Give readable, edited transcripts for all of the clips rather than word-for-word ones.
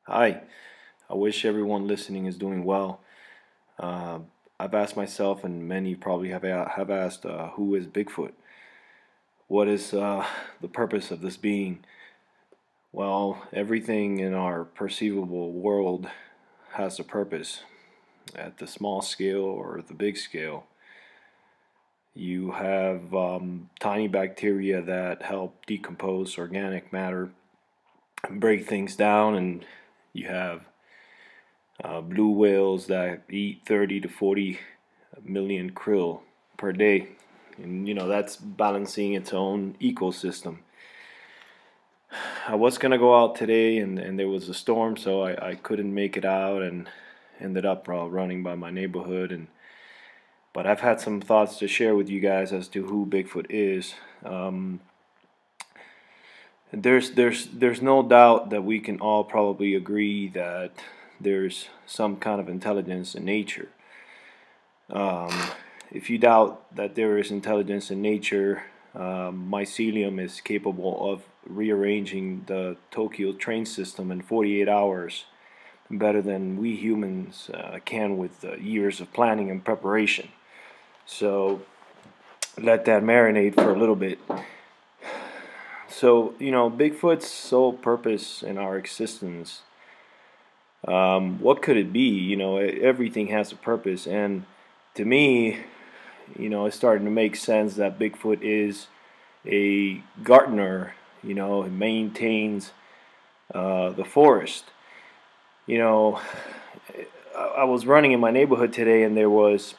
Hi, I wish everyone listening is doing well. Uh, I've asked myself, and many probably have asked, who is Bigfoot? What is the purpose of this being? Well, everything in our perceivable world has a purpose. At the small scale or the big scale, you have tiny bacteria that help decompose organic matter and break things down, and you have blue whales that eat 30 to 40 million krill per day. And that's balancing its own ecosystem. I was gonna go out today, and there was a storm, so I couldn't make it out, and ended up running by my neighborhood. But I've had some thoughts to share with you guys as to who Bigfoot is. There's no doubt that we can all probably agree that there's some kind of intelligence in nature. Um, if you doubt that there is intelligence in nature, mycelium is capable of rearranging the Tokyo train system in 48 hours better than we humans can with years of planning and preparation. So let that marinate for a little bit. So, Bigfoot's sole purpose in our existence, what could it be? Everything has a purpose, and to me, it's starting to make sense that Bigfoot is a gardener. He maintains the forest. You know, I was running in my neighborhood today, and there was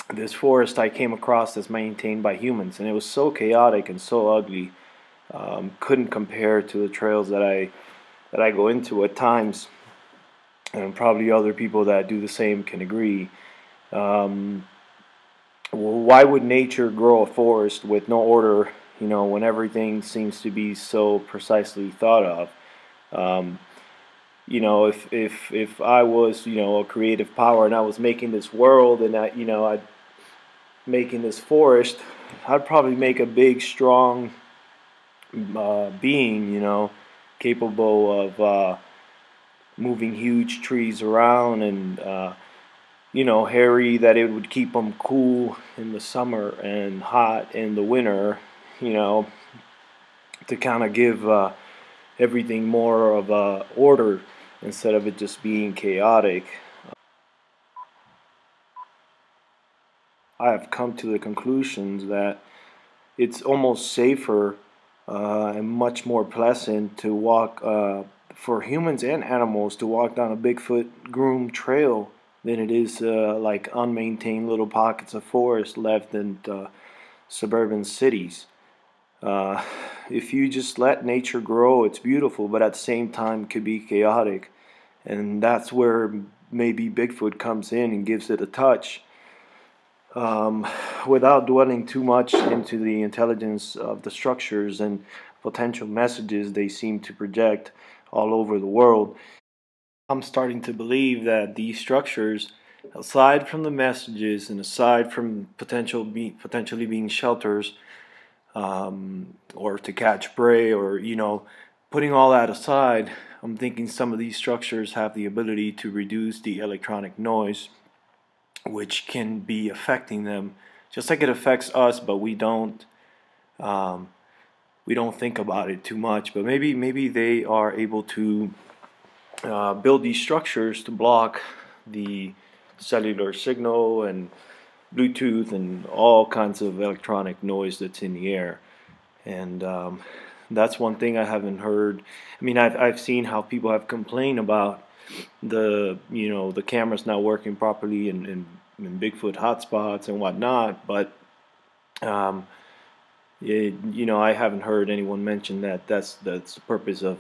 this forest I came across that's maintained by humans, and it was so chaotic and so ugly. Couldn't compare to the trails that I go into at times, and probably other people that do the same can agree. Um, why would nature grow a forest with no order, when everything seems to be so precisely thought of? Um, if I was, a creative power and I was making this world and I'd making this forest, I'd probably make a big, strong being, capable of moving huge trees around and hairy, that it would keep them cool in the summer and hot in the winter, you know, to kind of give everything more of a order instead of it just being chaotic. I have come to the conclusions that it's almost safer and much more pleasant to walk for humans and animals to walk down a Bigfoot groomed trail than it is like unmaintained little pockets of forest left in suburban cities. Uh, if you just let nature grow, it's beautiful, but at the same time, it could be chaotic. And that's where maybe Bigfoot comes in and gives it a touch. Um, Without dwelling too much into the intelligence of the structures and potential messages they seem to project all over the world, I'm starting to believe that these structures, aside from the messages and aside from potentially being shelters, or to catch prey, or putting all that aside, I'm thinking some of these structures have the ability to reduce the electronic noise, which can be affecting them, just like it affects us, but um, we don't think about it too much. But maybe they are able to build these structures to block the cellular signal and Bluetooth and all kinds of electronic noise that's in the air. And that's one thing I haven't heard. I mean, I've seen how people have complained about the cameras not working properly in Bigfoot hotspots and whatnot, but um, I haven't heard anyone mention that that's the purpose of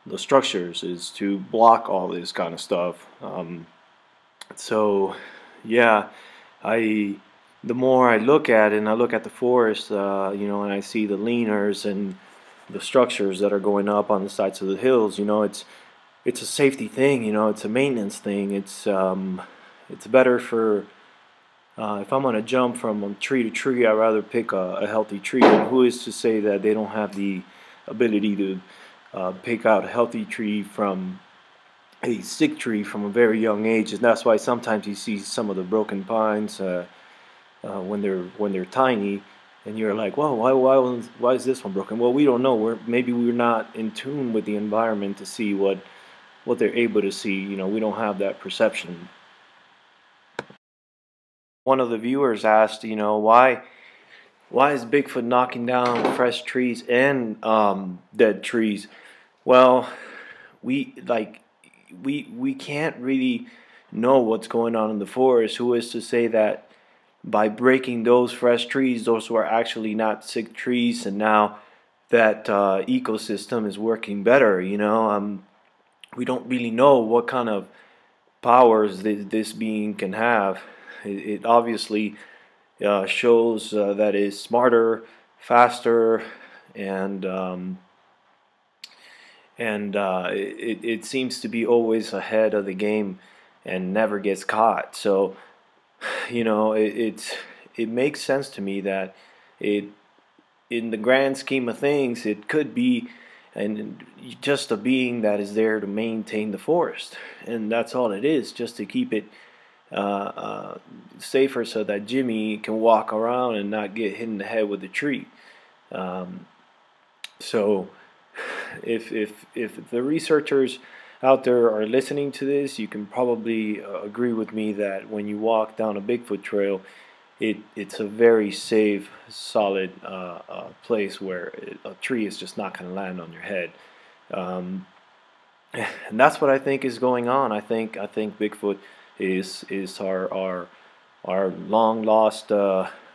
the structures, is to block all this kind of stuff. So yeah, I the more I look at it, and I look at the forest, and I see the leaners and the structures that are going up on the sides of the hills, it's a safety thing, it's a maintenance thing. It's better for if I'm gonna jump from tree to tree, I'd rather pick a healthy tree. And who is to say that they don't have the ability to pick out a healthy tree from a sick tree from a very young age, and that's why sometimes you see some of the broken pines when they're tiny, and you're like, "Well, why is this one broken?" Well, we don't know. Maybe we're not in tune with the environment to see what they're able to see. You know, we don't have that perception. One of the viewers asked, you know, why is Bigfoot knocking down fresh trees and dead trees? Well, we like we can't really know what's going on in the forest. Who is to say that by breaking those fresh trees, those were actually not sick trees, and now that ecosystem is working better? You know, we don't really know what kind of powers this being can have. It obviously shows that it's smarter, faster, and it seems to be always ahead of the game and never gets caught. So, you know, it makes sense to me that it in the grand scheme of things, it could be and just a being that is there to maintain the forest, and that's all it is, just to keep it safer so that Jimmy can walk around and not get hit in the head with a tree. Um, so if the researchers out there are listening to this, you can probably agree with me that when you walk down a Bigfoot trail, it's a very safe, solid place where a tree is just not going to land on your head. Um, and that's what I think is going on. I think Bigfoot is our long lost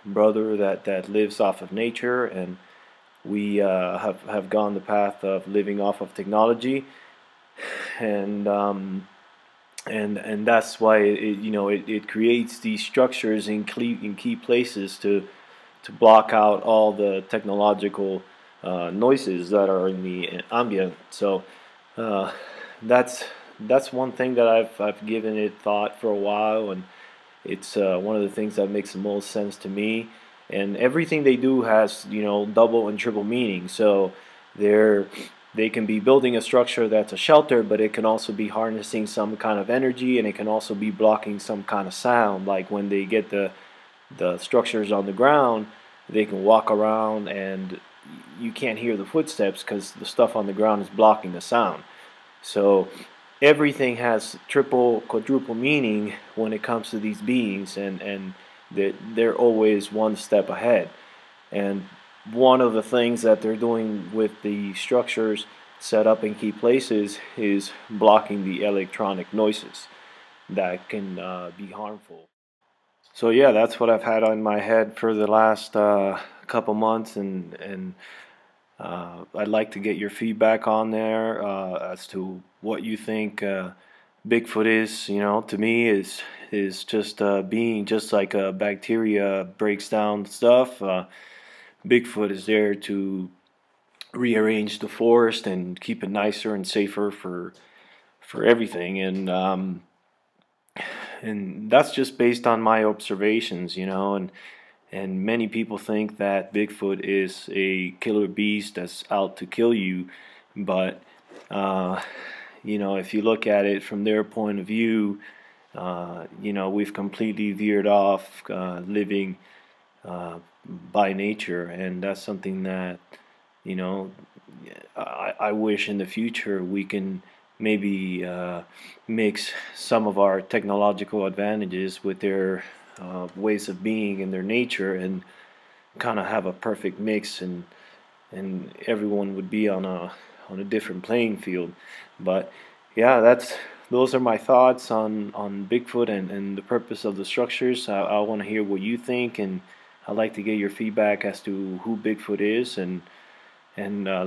brother that lives off of nature, and we have gone the path of living off of technology, and that's why it creates these structures in key places to block out all the technological noises that are in the ambient. So uh, that's that's one thing that I've given it thought for a while, and it's one of the things that makes the most sense to me. And everything they do has, you know, double and triple meaning. So they're they can be building a structure that's a shelter, but it can also be harnessing some kind of energy, and it can also be blocking some kind of sound. Like when they get the structures on the ground, they can walk around and you can't hear the footsteps because the stuff on the ground is blocking the sound. So everything has triple, quadruple meaning when it comes to these beings, and they're always one step ahead. And one of the things that they're doing with the structures set up in key places is blocking the electronic noises that can be harmful. So yeah, that's what I've had on my head for the last couple months, and I'd like to get your feedback on there as to what you think Bigfoot is. You know, to me is just being just like a bacteria breaks down stuff. Bigfoot is there to rearrange the forest and keep it nicer and safer for everything, and that's just based on my observations, you know, and many people think that Bigfoot is a killer beast that's out to kill you, but uh, you know, if you look at it from their point of view, you know, we've completely veered off living by nature, and that's something that, you know, I wish in the future we can maybe mix some of our technological advantages with their ways of being and their nature, and kind of have a perfect mix, and everyone would be on a different playing field. But yeah, those are my thoughts on Bigfoot and the purpose of the structures. I want to hear what you think, and I'd like to get your feedback as to who Bigfoot is, and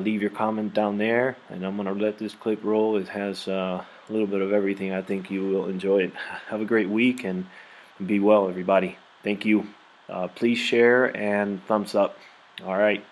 leave your comment down there. And I'm gonna let this clip roll. It has a little bit of everything. I think you will enjoy it. Have a great week and be well, everybody. Thank you. Please share and thumbs up. All right.